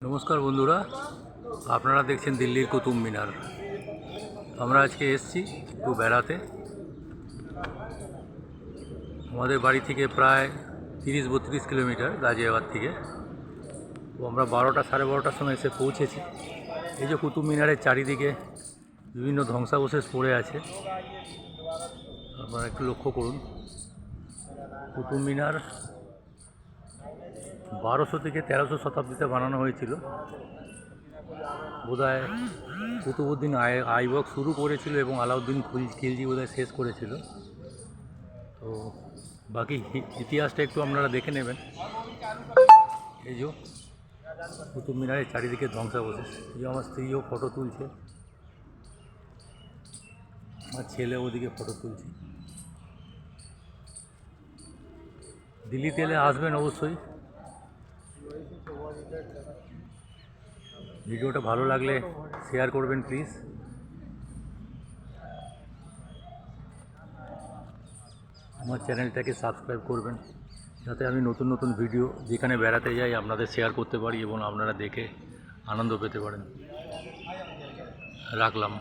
নমস্কার বন্ধুরা, আপনারা দেখছেন দিল্লির কুতুব মিনার। আমরা আজকে এসেছি একটু বেড়াতে। আমাদের বাড়ি থেকে প্রায় 30-32 কিলোমিটার গাজিয়াবাদ থেকে। তো আমরা 12টা-12:30টার সময় এসে পৌঁছেছি। এই যে কুতুব মিনারের চারিদিকে বিভিন্ন ধ্বংসাবশেষ পড়ে আছে, আপনারা একটু লক্ষ্য করুন। কুতুব মিনার 1200 থেকে 1300 শতাব্দীতে বানানো হয়েছিল। বোধহয় কুতুবউদ্দিন আইবক শুরু করেছিল এবং আলাউদ্দিন খিলজি বোধহয় শেষ করেছিল। তো বাকি ইতিহাসটা একটু আপনারা দেখে নেবেন। এই যে কুতুব মিনারের চারিদিকে ধ্বংসাবশেষ। এই যে আমার স্ত্রীও ফটো তুলছে, আমার ছেলে ওদিকে ফটো তুলছে। দিল্লিতে এলে আসবেন অবশ্যই। ভিডিওটা ভালো লাগলে শেয়ার করবেন প্লিজ। আমার চ্যানেলটাকে সাবস্ক্রাইব করবেন, যাতে আমি নতুন নতুন ভিডিও যেখানে বেড়াতে যাই আপনাদের শেয়ার করতে পারি এবং আপনারা দেখে আনন্দ পেতে পারেন। রাখলাম।